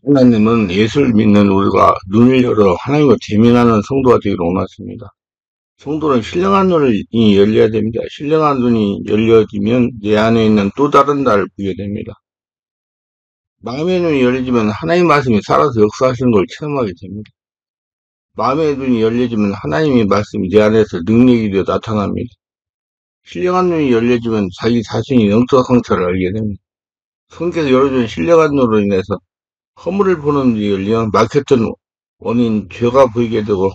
하나님은 예수를 믿는 우리가 눈을 열어 하나님과 대면하는 성도가 되기를 원하십니다. 성도는 신령한 눈이 열려야 됩니다. 신령한 눈이 열려지면 내 안에 있는 또 다른 나를 보게 됩니다. 마음의 눈이 열려지면 하나님 말씀이 살아서 역사하시는 걸 체험하게 됩니다. 마음의 눈이 열려지면 하나님의 말씀이 내 안에서 능력이 되어 나타납니다. 신령한 눈이 열려지면 자기 자신이 영적 성찰을 알게 됩니다. 성경에서 열어준 신령한 눈으로 인해서 허물을 보는 눈이 열리면 막혔던 원인, 죄가 보이게 되고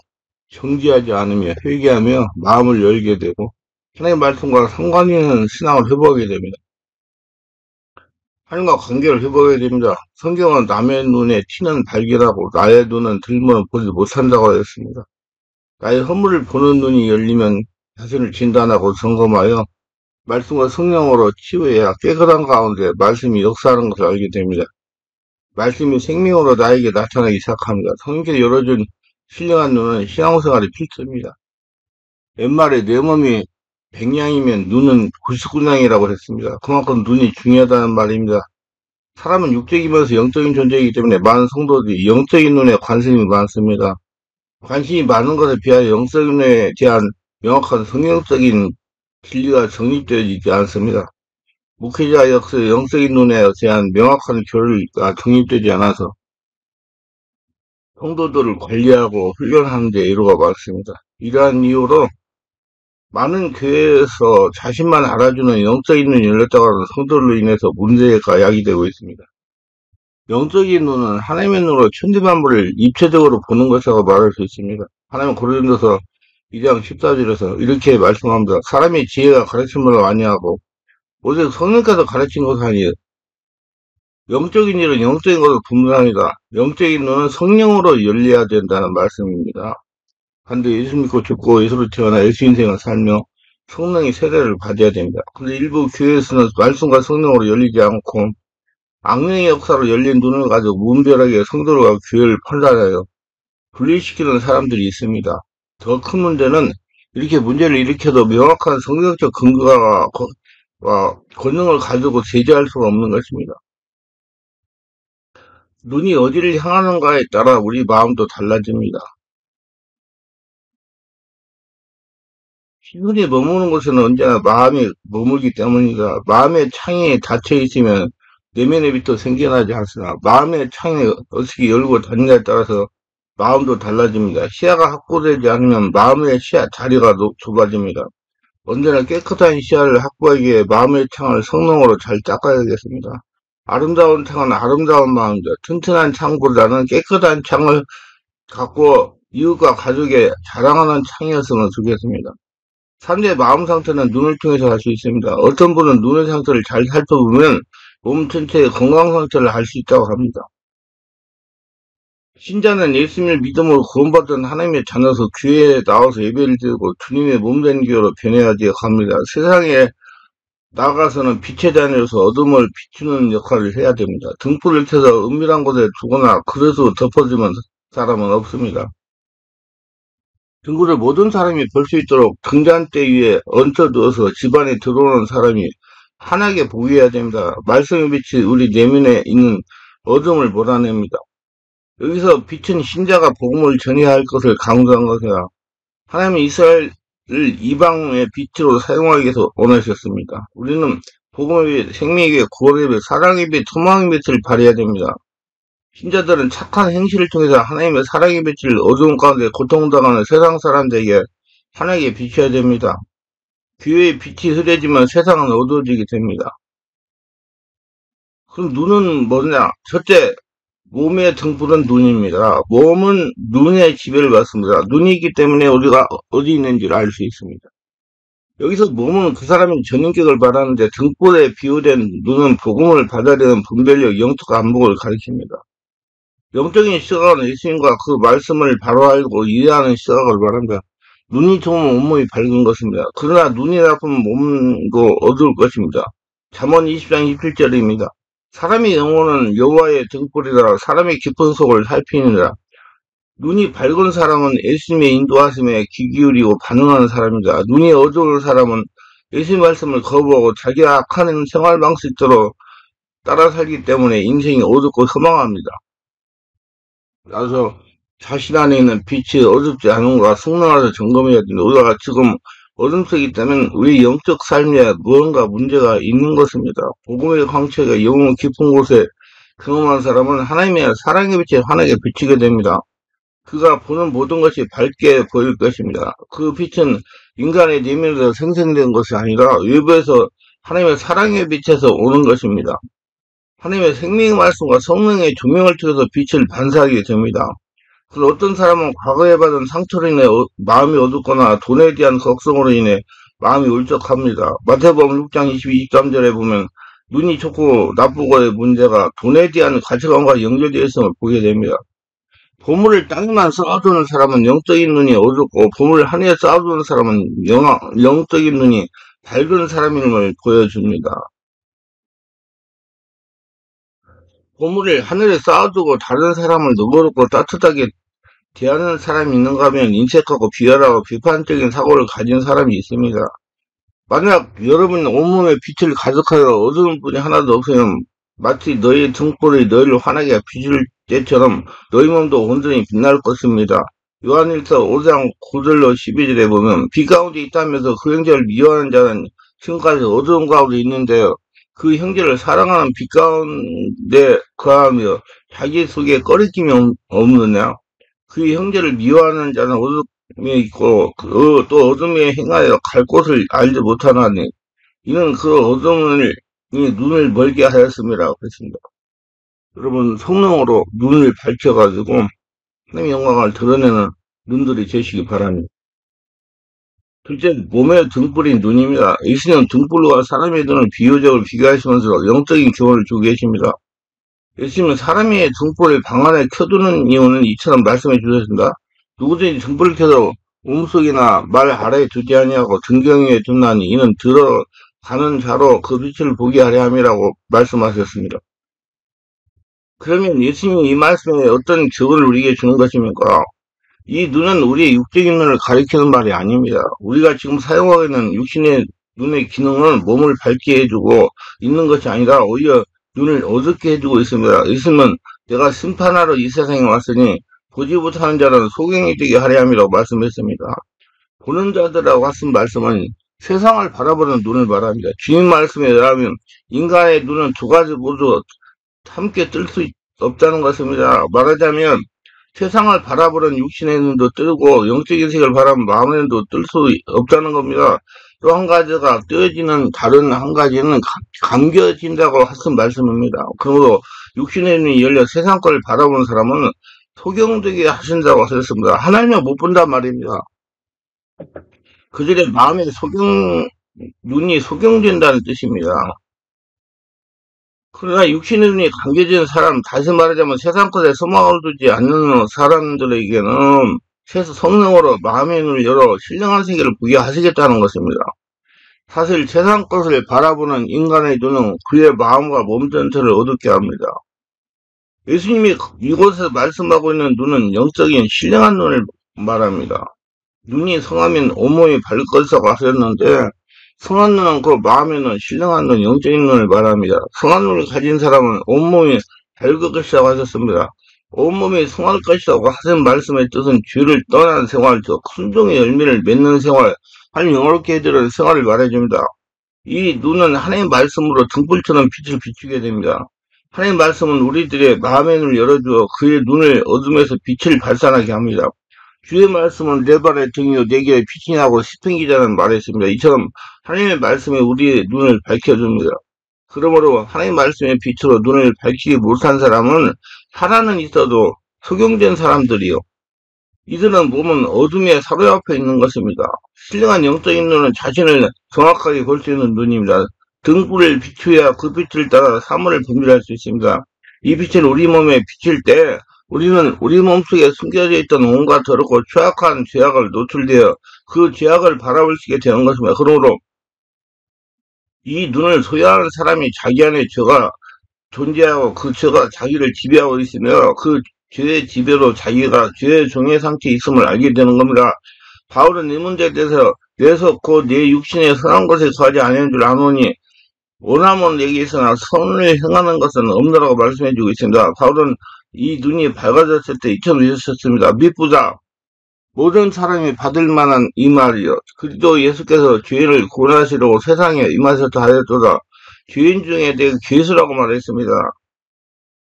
정지하지 않으며 회개하며 마음을 열게 되고 하나님의 말씀과 상관이 있는 신앙을 회복하게 됩니다. 하나님과 관계를 회복하게 됩니다. 성경은 남의 눈에 티는 발견하고 나의 눈은 들면 보지 못한다고 했습니다. 나의 허물을 보는 눈이 열리면 자신을 진단하고 점검하여 말씀과 성령으로 치유해야 깨끗한 가운데 말씀이 역사하는 것을 알게 됩니다. 말씀이 생명으로 나에게 나타나기 시작합니다. 성경에 열어준 신령한 눈은 신앙생활의 필수입니다. 옛말에 내 몸이 100냥이면 눈은 99냥이라고 했습니다. 그만큼 눈이 중요하다는 말입니다. 사람은 육적이면서 영적인 존재이기 때문에 많은 성도들이 영적인 눈에 관심이 많습니다. 관심이 많은 것에 비하여 영적인 눈에 대한 명확한 성경적인 진리가 정립되어지지 않습니다. 목회자 역시 영적인 눈에 대한 명확한 교리가 정립되지 않아서 성도들을 관리하고 훈련하는 데 애로가 많습니다. 이러한 이유로 많은 교회에서 자신만 알아주는 영적인 눈이 열렸다고 하는 성도들로 인해서 문제가 야기되고 있습니다. 영적인 눈은 하나님의 눈으로 천지만물을 입체적으로 보는 것이라고 말할 수 있습니다. 하나님은 고린도서 2장 14절에서 이렇게 말씀합니다. 사람의 지혜가 가르침을 아니하고 오직 성령께서 가르친 것이 아니에요. 영적인 일은 영적인 것을 분별합니다. 영적인 눈은 성령으로 열려야 된다는 말씀입니다. 반드시 예수 믿고 죽고 예수로 태어나 예수 인생을 살며 성령의 세례를 받아야 됩니다. 근데 일부 교회에서는 말씀과 성령으로 열리지 않고 악령의 역사로 열린 눈을 가지고 무분별하게 성도들과 교회를 판단하여 분리시키는 사람들이 있습니다. 더 큰 문제는 이렇게 문제를 일으켜도 명확한 성경적 근거와 권능을 가지고 제재할 수가 없는 것입니다. 눈이 어디를 향하는가에 따라 우리 마음도 달라집니다. 시선이 머무는 곳에는 언제나 마음이 머물기 때문이다. 마음의 창이 닫혀 있으면 내면의 빛도 생겨나지 않으나 마음의 창이 어떻게 열고 닫느냐에 따라서 마음도 달라집니다. 시야가 확보되지 않으면 마음의 시야 자리가 좁아집니다. 언제나 깨끗한 시야를 확보하기 위해 마음의 창을 성령으로 잘 닦아야겠습니다. 아름다운 창은 아름다운 마음입니다. 튼튼한 창보다는 깨끗한 창을 갖고 이웃과 가족에 자랑하는 창이었으면 좋겠습니다. 사람의 마음 상태는 눈을 통해서 알 수 있습니다. 어떤 분은 눈의 상태를 잘 살펴보면 몸 전체의 건강 상태를 알 수 있다고 합니다. 신자는 예수님을 믿음으로 구원받은 하나님의 자녀서 교회에 나와서 예배를 드리고 주님의 몸된 교회로 변해야 되어 갑니다. 세상에 나가서는 빛의 자녀로서 어둠을 비추는 역할을 해야 됩니다. 등불을 켜서 은밀한 곳에 두거나 그릇으로 덮어주면 사람은 없습니다. 등불을 모든 사람이 볼 수 있도록 등잔대 위에 얹어두어서 집안에 들어오는 사람이 환하게 보게 해야 됩니다. 말씀의 빛이 우리 내면에 있는 어둠을 몰아냅니다. 여기서 빛은 신자가 복음을 전해야 할 것을 강조한 것이야. 하나님은 이스라엘을 이방의 빛으로 사용하기 위해서 원하셨습니다. 우리는 복음의 빛, 생명의 빛, 구원의 빛, 사랑의 빛, 소망의 빛을 발해야 됩니다. 신자들은 착한 행실을 통해서 하나님의 사랑의 빛을 어두운 가운데 고통당하는 세상 사람들에게 환하게 비춰야 됩니다. 교회의 빛이 흐려지면 세상은 어두워지게 됩니다. 그럼 눈은 뭐냐? 첫째, 몸의 등불은 눈입니다. 몸은 눈의 지배를 받습니다. 눈이 있기 때문에 우리가 어디 있는지를 알 수 있습니다. 여기서 몸은 그 사람의 전인격을 말하는데 등불에 비유된 눈은 복음을 받아들이는 분별력, 영적 안목을 가리킵니다. 영적인 시각은 예수님과 그 말씀을 바로 알고 이해하는 시각을 말합니다. 눈이 좋으면 온몸이 밝은 것입니다. 그러나 눈이 나쁘면 몸도 어두울 것입니다. 잠언 20장 27절입니다. 사람의 영혼은 여호와의 등불이라 사람의 깊은 속을 살피느니라. 눈이 밝은 사람은 예수님의 인도하심에 귀 기울이고 반응하는 사람입니다. 눈이 어두운 사람은 예수님 말씀을 거부하고 자기가 악한 생활 방식대로 따라 살기 때문에 인생이 어둡고 허망합니다. 따라서 자신 안에 있는 빛이 어둡지 않은가 성능화서 점검해야 된다. 우리가 지금 어둠 속에 있다면 우리 영적 삶에 무언가 문제가 있는 것입니다. 복음의 광채가 영혼 깊은 곳에 경험한 사람은 하나님의 사랑의 빛에 환하게 비치게 됩니다. 그가 보는 모든 것이 밝게 보일 것입니다. 그 빛은 인간의 내면에서 생성된 것이 아니라 외부에서 하나님의 사랑의 빛에서 오는 것입니다. 하나님의 생명의 말씀과 성령의 조명을 통해서 빛을 반사하게 됩니다. 그래서 어떤 사람은 과거에 받은 상처로 인해 마음이 어둡거나 돈에 대한 걱정으로 인해 마음이 울적합니다. 마태복음 6장 22-23절에 보면 눈이 좋고 나쁘고의 문제가 돈에 대한 가치관과 연결되어 있음을 보게 됩니다. 보물을 땅에만 쌓아두는 사람은 영적인 눈이 어둡고 보물을 하늘에 쌓아두는 사람은 영적인 눈이 밝은 사람임을 보여줍니다. 보물을 하늘에 쌓아두고 다른 사람을 너그럽고 따뜻하게 대하는 사람이 있는가 하면 인색하고 비열하고 비판적인 사고를 가진 사람이 있습니다. 만약 여러분 온몸에 빛을 가득하여 어두운 분이 하나도 없으면 마치 너희 등불이 너희를 환하게 비출 때처럼 너희 몸도 온전히 빛날 것입니다. 요한일서 5장 9절로 12절에 보면 빛 가운데 있다면서 그 형제를 미워하는 자는 지금까지 어두운 가운데 있는데요. 그 형제를 사랑하는 빛 가운데 거하며 자기 속에 꺼리낌이 없느냐? 그 형제를 미워하는 자는 어둠에 있고 또 어둠에 행하여 갈 곳을 알지 못하나니 이는 그 어둠을 눈을 멀게 하였음이라고 했습니다. 여러분 성령으로 눈을 밝혀가지고 하나님의 영광을 드러내는 눈들이 되시기 바랍니다. 둘째, 몸의 등불인 눈입니다. 예수님은 등불과 사람의 눈을 비유적으로 비교하시면서 영적인 교훈을 주고 계십니다. 예수님은 사람의 등불을 방 안에 켜두는 이유는 이처럼 말씀해 주셨습니다. 누구든지 등불을 켜도 움속이나 말 아래에 두지 아니하고 등경 위에 둔나니 이는 들어가는 자로 그 빛을 보게 하려 함이라고 말씀하셨습니다. 그러면 예수님이 이 말씀에 어떤 교훈을 우리에게 주는 것입니까? 이 눈은 우리의 육적인 눈을 가리키는 말이 아닙니다. 우리가 지금 사용하고 있는 육신의 눈의 기능은 몸을 밝게 해주고 있는 것이 아니라 오히려 눈을 어둡게 해주고 있습니다. 예수님은 내가 심판하러 이 세상에 왔으니 보지 못하는 자는 소경이 되게 하려 함이라고 말씀했습니다. 보는 자들하고 하신 말씀은 세상을 바라보는 눈을 말합니다. 주님 말씀에 의하면 인간의 눈은 두 가지 모두 함께 뜰 수 없다는 것입니다. 말하자면 세상을 바라보는 육신의 눈도 뜨고 영적인 세계를 바라보는 마음의 눈도 뜰 수 없다는 겁니다. 또 한 가지가 뜨어지는 다른 한 가지는 감겨진다고 하신 말씀입니다. 그러므로 육신의 눈이 열려 세상 걸 바라보는 사람은 소경되게 하신다고 하셨습니다. 하나님을 못 본단 말입니다. 그들의 마음의 눈이 소경된다는 뜻입니다. 그러나 육신의 눈이 감겨진 사람, 다시 말하자면 세상 것에 소망을 두지 않는 사람들에게는 성령으로 마음의 눈을 열어 신령한 세계를 보게 하시겠다는 것입니다. 사실 세상 것을 바라보는 인간의 눈은 그의 마음과 몸 전체를 어둡게 합니다. 예수님이 이곳에서 말씀하고 있는 눈은 영적인 신령한 눈을 말합니다. 눈이 성하면 온몸이 밝을 것이라고 하셨는데 성한 눈은 그 마음의 눈, 신령한 눈, 영적인 눈을 말합니다. 성한 눈을 가진 사람은 온몸이 밝을 것이라고 하셨습니다. 온몸이 성할 것이라고 하신 말씀의 뜻은 죄를 떠난 생활, 순종의 열매를 맺는 생활, 하나님 영화롭게 해드리는 생활을 말해줍니다. 이 눈은 하나님의 말씀으로 등불처럼 빛을 비추게 됩니다. 하나님의 말씀은 우리들의 마음의 눈을 열어주어 그의 눈을 어둠에서 빛을 발산하게 합니다. 주의 말씀은 내 발의 등이요 내 길의 빛이냐고 시편 기자는 말했습니다. 이처럼 하나님의 말씀이 우리의 눈을 밝혀줍니다. 그러므로 하나님의 말씀의 빛으로 눈을 밝히지 못한 사람은 살아는 있어도 소경된 사람들이요. 이들은 몸은 어둠에 사로잡혀 있는 것입니다. 신령한 영적인 눈은 자신을 정확하게 볼 수 있는 눈입니다. 등불을 비추어야 그 빛을 따라 사물을 분별할 수 있습니다. 이 빛을 우리 몸에 비칠 때 우리는 우리 몸속에 숨겨져 있던 온갖 더럽고 취약한 죄악을 노출되어 그 죄악을 바라볼 수 있게 되는 것입니다. 그러므로 이 눈을 소유하는 사람이 자기 안에 죄가 존재하고 그 죄가 자기를 지배하고 있으며 그 죄의 지배로 자기가 죄의 종의 상태에 있음을 알게 되는 겁니다. 바울은 이 문제에 대해서 곧 내 육신에 선한 것에 거하지 아니하는 줄 아노니 원함은 내게 있으나 선을 행하는 것은 없느라고 말씀해주고 있습니다. 바울은 이 눈이 밝아졌을 때 이처럼 있었습니다. 미쁘다. 모든 사람이 받을 만한 이 말이요. 그리도 예수께서 죄인을 구원하시려고 세상에 임하셨다 하였도다. 죄인 중에 내가 괴수라고 말했습니다.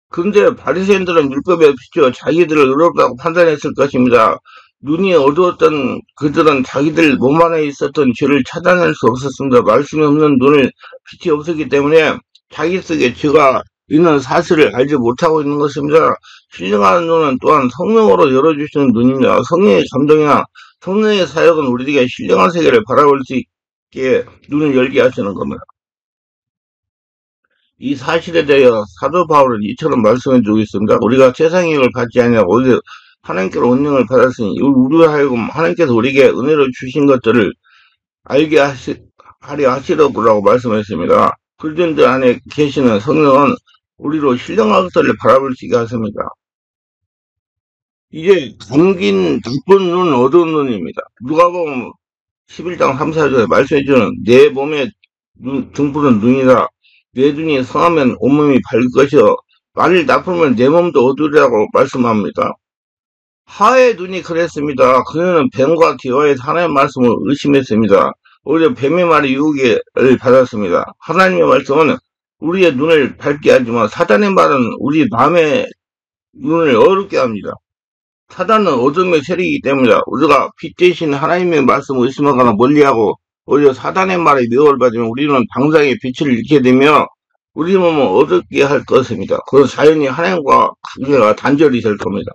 근데 바리새인들은 율법에 비추어 자기들을 의롭다고 판단했을 것입니다. 눈이 어두웠던 그들은 자기들 몸 안에 있었던 죄를 찾아낼 수 없었습니다. 말씀이 없는 눈을 빛이 없었기 때문에 자기 속에 죄가 있는 사실을 알지 못하고 있는 것입니다. 신령한 눈은 또한 성령으로 열어주시는 눈입니다. 성령의 감동이나 성령의 사역은 우리에게 신령한 세계를 바라볼 수 있게 눈을 열게 하시는 겁니다. 이 사실에 대하여 사도 바울은 이처럼 말씀해 주고 있습니다. 우리가 세상의 영을 받지 아니하고 오히려 하나님께로 은총을 받았으니 우리로 하여금 하나님께서 우리에게 은혜로 주신 것들을 알게 하려 하시려고 말씀했습니다. 그들들 안에 계시는 성령은 우리로 신령한 것들을 바라볼 수 있게 하십니다. 이제 감긴 나쁜 눈, 어두운 눈입니다. 누가복음 11장 3, 4절에 말씀해주는 내 몸에 등불은 눈이다. 내 눈이 성하면 온몸이 밝을 것이요 만일 나쁘면 내 몸도 어두우리라고 말씀합니다. 하의 눈이 그랬습니다. 그녀는 뱀과 디와의 하나님의 말씀을 의심했습니다. 오히려 뱀의 말이 유혹을 받았습니다. 하나님의 말씀은 우리의 눈을 밝게 하지만 사단의 말은 우리 마음의 눈을 어둡게 합니다. 사단은 어둠의 세력이기 때문에 우리가 빛 대신 하나님의 말씀을 의심하거나 멀리하고 오히려 사단의 말에 미혹을 받으면 우리는 방장의 빛을 잃게 되며 우리 몸은 어둡게 할 것입니다. 그래서 자연히 하나님과 관계가 단절이 될 겁니다.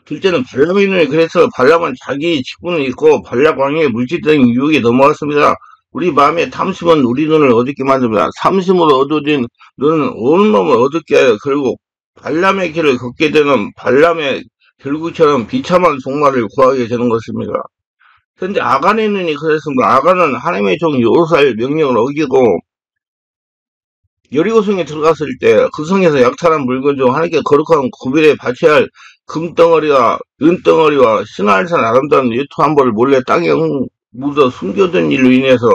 둘째는 발람의 눈이 그래서 발람은 자기 직분을 잃고 발락왕의 물질적인 유혹에 넘어갔습니다. 우리 마음의 탐심은 우리 눈을 어둡게 만듭니다. 탐심으로 어두워진 눈은 온몸을 어둡게 하여 결국 발람의 길을 걷게 되는 발람의 결국처럼 비참한 종말을 구하게 되는 것입니다. 현재 아간의 눈이 그랬습니다. 아간은 하나님의 종 요사의 명령을 어기고 여리고성에 들어갔을 때 그 성에서 약탈한 물건 중 하나님께 거룩한 구별에 바쳐야 할 금덩어리와 은덩어리와 신할산 아름다운 유토 한 벌을 몰래 땅에 묻어 숨겨둔 일로 인해서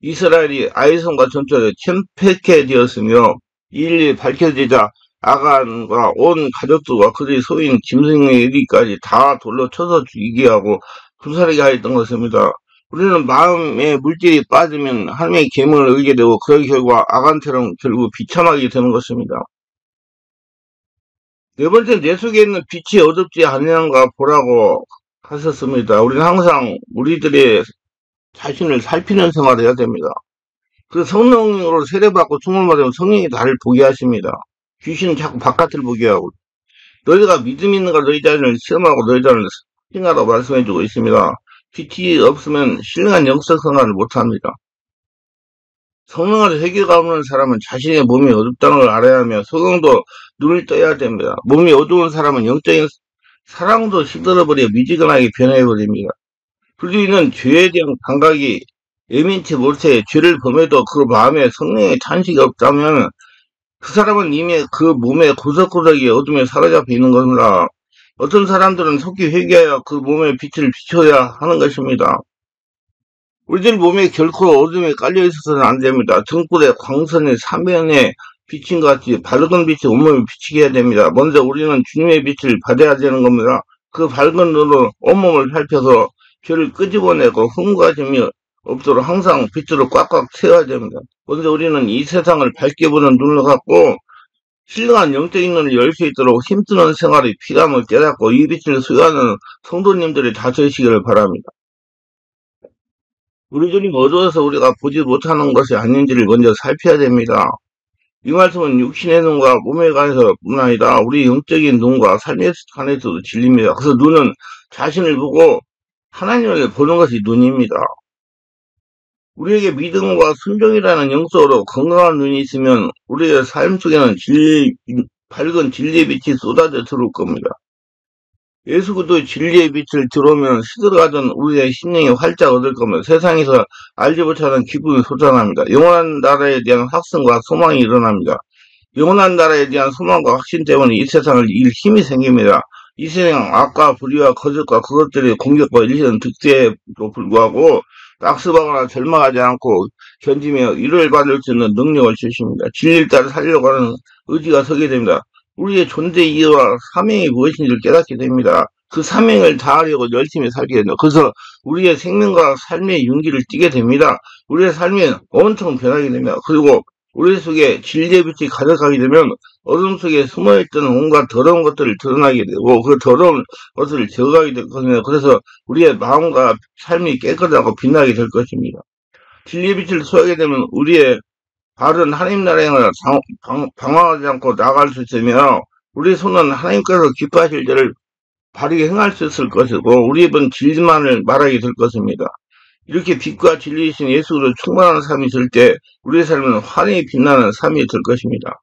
이스라엘이 아이성과 전투에 침패케 되었으며 이 일이 밝혀지자 아간과 온 가족들과 그들의 소인 짐승의 이리까지 다 돌로 쳐서 죽이게 하고 불사르게 하였던 것입니다. 우리는 마음의 물질이 빠지면 하나님의 계명을 의게 되고 그 결과 아간처럼 결국 비참하게 되는 것입니다. 네 번째, 내 속에 있는 빛이 어둡지 않는가 보라고 하셨습니다. 우리는 항상 우리들의 자신을 살피는 생활을 해야 됩니다. 그 성령으로 세례받고 충만을 받으면 성령이 나를 보게 하십니다. 귀신은 자꾸 바깥을 보게 하고 너희가 믿음 있는가 너희 자신을 시험하고 너희 자신을 신하라고 말씀해주고 있습니다. 빛이 없으면 신령한 영적 생활을 못합니다. 성령 안에 회개가 없는 사람은 자신의 몸이 어둡다는 걸 알아야 하며 성령도 눈을 떠야 됩니다. 몸이 어두운 사람은 영적인 사랑도 시들어버려 미지근하게 변해버립니다. 그리고는 죄에 대한 감각이 예민치 못해 죄를 범해도 그 마음에 성령의 탄식이 없다면 그 사람은 이미 그 몸의 구석구석이 어둠에 사로잡혀 있는 겁니다. 어떤 사람들은 속히 회개하여 그 몸에 빛을 비춰야 하는 것입니다. 우리들 몸에 결코 어둠에 깔려 있어서는 안 됩니다. 등불의 광선의 사면에 비친 것 같이 밝은 빛이 온몸에 비치게 해야 됩니다. 먼저 우리는 주님의 빛을 받아야 되는 겁니다. 그 밝은 눈으로 온몸을 살펴서 죄를 끄집어내고 흥과짐이 없도록 항상 빛으로 꽉꽉 채워야 됩니다. 먼저 우리는 이 세상을 밝게 보는 눈을 갖고 신령한 영적인 눈을 열 수 있도록 힘쓰는 생활이 필요함을 깨닫고 이 빛을 수여하는 성도님들이 다되시기를 바랍니다. 우리 눈이 어두워서 우리가 보지 못하는 것이 아닌지를 먼저 살펴야 됩니다. 이 말씀은 육신의 눈과 몸에 관해서 뿐 아니라 우리 영적인 눈과 삶에 관해서도 진리입니다. 그래서 눈은 자신을 보고 하나님을 보는 것이 눈입니다. 우리에게 믿음과 순종이라는 영적으로 건강한 눈이 있으면 우리의 삶 속에는 밝은 진리의 빛이 쏟아져 들어올 겁니다. 예수 그리스도의 진리의 빛을 들어오면 시들어가던 우리의 심령이 활짝 얻을 겁니다. 세상에서 알지 못하는 기쁨이 솟아납니다. 영원한 나라에 대한 확신과 소망이 일어납니다. 영원한 나라에 대한 소망과 확신 때문에 이 세상을 이길 힘이 생깁니다. 이 세상 악과 불의와 거짓과 그것들의 공격과 일시는 득세에도 불구하고 낙습하거나 절망하지 않고 견디며 위로를 받을 수 있는 능력을 주십니다. 진리를 따라 살려고 하는 의지가 서게 됩니다. 우리의 존재 이유와 사명이 무엇인지를 깨닫게 됩니다. 그 사명을 다하려고 열심히 살게 됩니다. 그래서 우리의 생명과 삶의 윤기를 띠게 됩니다. 우리의 삶이 온통 변하게 됩니다. 그리고 우리 속에 진리의 빛이 가득하게 되면 어둠 속에 숨어있던 온갖 더러운 것들을 드러나게 되고 그 더러운 것을 제거하게 될 것입니다. 그래서 우리의 마음과 삶이 깨끗하고 빛나게 될 것입니다. 진리의 빛을 소하게 되면 우리의 발은 하나님 나라에 방황하지 않고 나아갈 수 있으며 우리 손은 하나님께서 기뻐하실 때를 바르게 행할 수 있을 것이고 우리 입은 진리만을 말하게 될 것입니다. 이렇게 빛과 진리이신 예수로 충만한 삶이 있을 때 우리의 삶은 환히 빛나는 삶이 될 것입니다.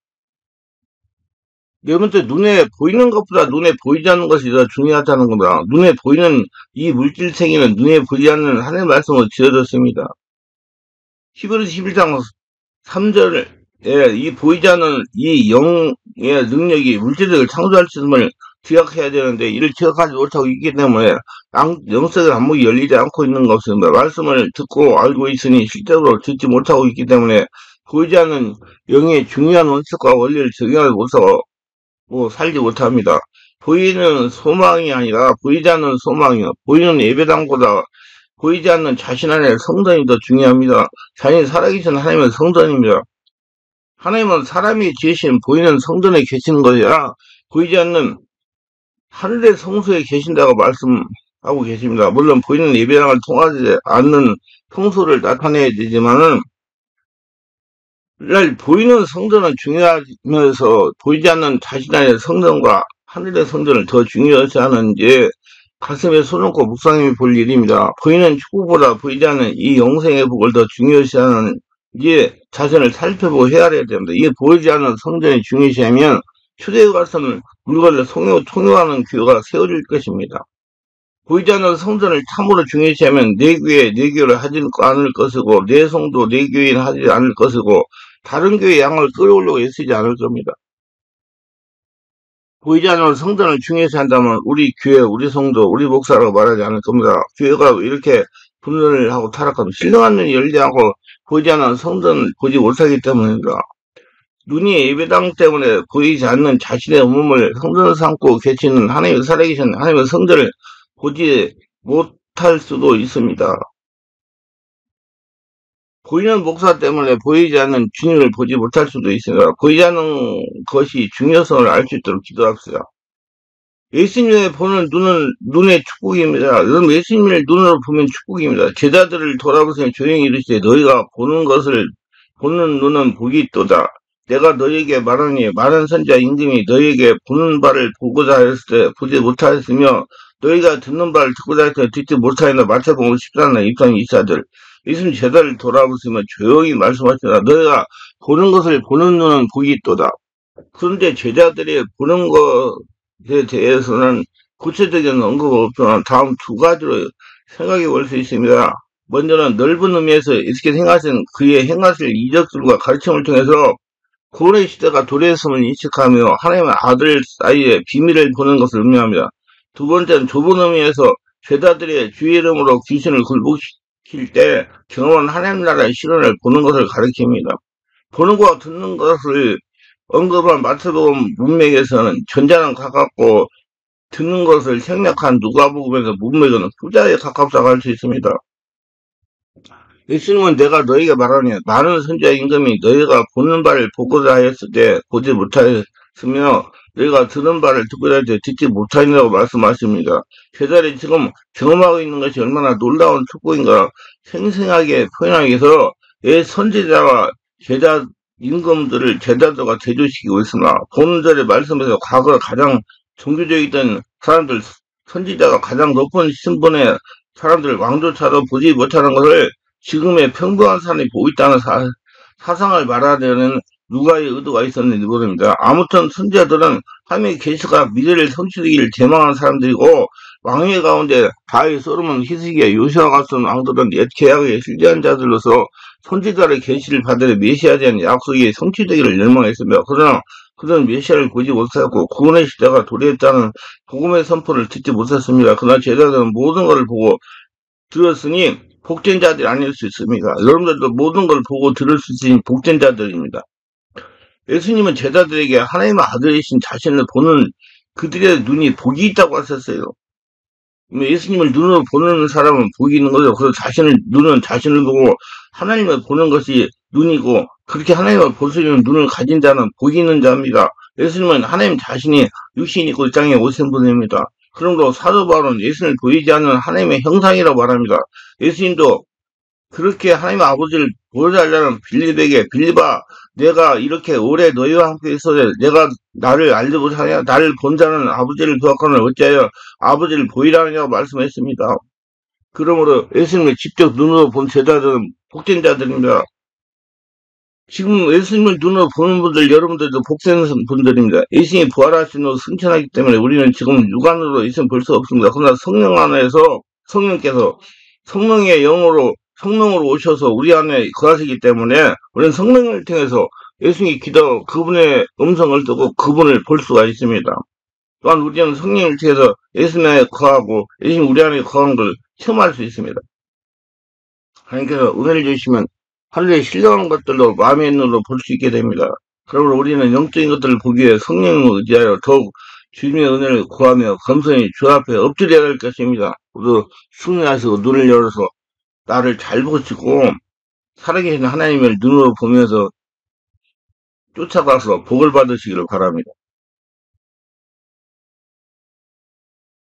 네 번째, 눈에 보이는 것보다 눈에 보이지 않는 것이 더 중요하다는 겁니다. 눈에 보이는 이 물질 세계는 눈에 보이지 않는 하나님의 말씀으로 지어졌습니다. 히브리서 11장 3절에 이 보이지 않는 이 영의 능력이 물질을 창조할 수 있음을 기억해야 되는데 이를 기억하지 못하고 있기 때문에 영적인 안목이 열리지 않고 있는 것입니다. 말씀을 듣고 알고 있으니 실제로 듣지 못하고 있기 때문에 보이지 않는 영의 중요한 원칙과 원리를 적용하지 못하고 살지 못합니다. 보이는 소망이 아니라 보이지 않는 소망이요. 보이는 예배당보다 보이지 않는 자신 안의 성전이 더 중요합니다. 자신이 살아계신 하나님은 성전입니다. 하나님은 사람이 지으신 보이는 성전에 계시는 것이라 보이지 않는 하늘의 성소에 계신다고 말씀하고 계십니다. 물론 보이는 예배당을 통하지 않는 성소를 나타내야 되지만은 보이는 성전은 중요하면서 보이지 않는 자신 안의 성전과 하늘의 성전을 더 중요시 하는지 가슴에 손얹고 묵상해 볼 일입니다. 보이는 축복보다 보이지 않는 이 영생의 복을 더 중요시 하는지 자신을 살펴보고 헤아려야 됩니다. 이게 보이지 않는 성전이 중요시하면 초대에 가서는 물건을 통용하는 교회가 세워질 것입니다. 보이지 않는 성전을 참으로 중요시하면 내 교회, 내 교회를 하지 않을 것이고 내 성도, 내 교회는 하지 않을 것이고 다른 교회 양을 끌어오려고 애쓰지 않을 겁니다. 보이지 않는 성전을 중요시한다면 우리 교회, 우리 성도, 우리 목사라고 말하지 않을 겁니다. 교회가 이렇게 분열을 하고 타락하고 신령한 눈이 열리지 않고 보이지 않는 성전을 보지 못하기 때문입니다. 눈이 예배당 때문에 보이지 않는 자신의 몸을 성전을 삼고 계시는 하나님의 살아계신 하나님의 성전을 보지 못할 수도 있습니다. 보이는 목사 때문에 보이지 않는 주님을 보지 못할 수도 있습니다. 보이지 않는 것이 중요성을 알 수 있도록 기도합시다. 예수님의 보는 눈은 눈의 축복입니다. 여러분 예수님을 눈으로 보면 축복입니다. 제자들을 돌아보시며 조용히 이르시되 너희가 보는 것을 보는 눈은 복이 있도다. 내가 너희에게 말하니 많은 선지자 임금이 너희에게 보는 바를 보고자 하였을 때 보지 못하였으며 너희가 듣는 바를 듣고자 할 때 듣지 못하였나 마태복음 14장 입상 24절. 예수님 제자를 돌아보시며 조용히 말씀하시다. 너희가 보는 것을 보는 눈은 복이 있도다. 그런데 제자들이 보는 것에 대해서는 구체적인 언급은 없지만 다음 두 가지로 생각해 볼 수 있습니다. 먼저는 넓은 의미에서 이렇게 행하신 그의 행하실 이적들과 가르침을 통해서 구원의 시대가 도래했음을 인식하며 하나님의 아들 사이의 비밀을 보는 것을 의미합니다. 두 번째는 좁은 의미에서 제자들의 주의 이름으로 귀신을 굴복시킬 때 경험한 하나님 나라의 실현을 보는 것을 가리킵니다. 보는 것과 듣는 것을 언급한 마태복음 문맥에서는 전자는 가깝고 듣는 것을 생략한 누가복음에서 문맥은 후자에 가깝다고 할 수 있습니다. 예수님은 내가 너희에게 말하니 많은 선지자 임금이 너희가 보는 바를 보고자 하였을 때 보지 못하였으며 너희가 듣는 바를 듣고자 할 때 듣지 못하였다고 말씀하십니다. 제자들이 지금 경험하고 있는 것이 얼마나 놀라운 축복인가 생생하게 표현하기 위해서 선지자와 제자 임금들을 제자들과 대조시키고 있으나 본절의 말씀에서 과거 가장 종교적이던 사람들 선지자가 가장 높은 신분의 사람들 왕조차도 보지 못하는 것을 지금의 평범한 사람이 보고 있다는 사상을 말하려는 누가의 의도가 있었는지 모릅니다. 아무튼 선지자들은 하나님의 계시가 미래를 성취되기를 대망한 사람들이고 왕의 가운데 다윗, 솔로몬, 히스기야, 요시아 같은 왕들은 옛 계약의 실제한 자들로서 선지자의 계시를 받으려 메시아에 대한 약속이 성취되기를 열망했습니다. 그러나 그들은 메시아를 보지 못하였고 구원의 시대가 도래했다는 복음의 선포를 듣지 못했습니다. 그러나 제자들은 모든 것을 보고 들었으니 복된 자들이 아닐 수 있습니다. 여러분들도 모든 걸 보고 들을 수 있는 복된 자들입니다. 예수님은 제자들에게 하나님의 아들이신 자신을 보는 그들의 눈이 복이 있다고 하셨어요. 예수님을 눈으로 보는 사람은 복이 있는 거죠. 그래서 눈은 자신을 보고 하나님을 보는 것이 눈이고, 그렇게 하나님을 볼 수 있는 눈을 가진 자는 복이 있는 자입니다. 예수님은 하나님 자신이 육신이 있고 이 땅에 오신 분입니다. 그러므로 사도 바울은 예수님을 보이지 않는 하나님의 형상이라고 말합니다. 예수님도 그렇게 하나님 아버지를 보여달라는 빌립에게, 빌립아, 내가 이렇게 오래 너희와 함께 있어도 내가 나를 알지 못하냐? 나를 본 자는 아버지를 보았거늘 어찌하여 아버지를 보이라 하냐고 말씀했습니다. 그러므로 예수님을 직접 눈으로 본 제자들은 복된 자들입니다. 지금 예수님을 눈으로 보는 분들, 여러분들도 복된 분들입니다. 예수님이 부활하신 후 승천하기 때문에 우리는 지금 육안으로 예수님 볼 수 없습니다. 그러나 성령 안에서 성령께서 성령의 영으로 성령으로 오셔서 우리 안에 거하시기 때문에 우리는 성령을 통해서 예수님이 기도 그분의 음성을 듣고 그분을 볼 수가 있습니다. 또한 우리는 성령을 통해서 예수님에 거하고 예수님 우리 안에 거하는 걸 체험할 수 있습니다. 하나님께서 은혜를 주시면 하늘에 신령한 것들로 마음의 눈으로 볼 수 있게 됩니다. 그러므로 우리는 영적인 것들을 보기 위해 성령을 의지하여 더욱 주님의 은혜를 구하며 겸손히 주 앞에 엎드려야 할 것입니다. 모두 승리하시고 눈을 열어서 나를 잘 보시고 살아계신 하나님을 눈으로 보면서 쫓아가서 복을 받으시기를 바랍니다.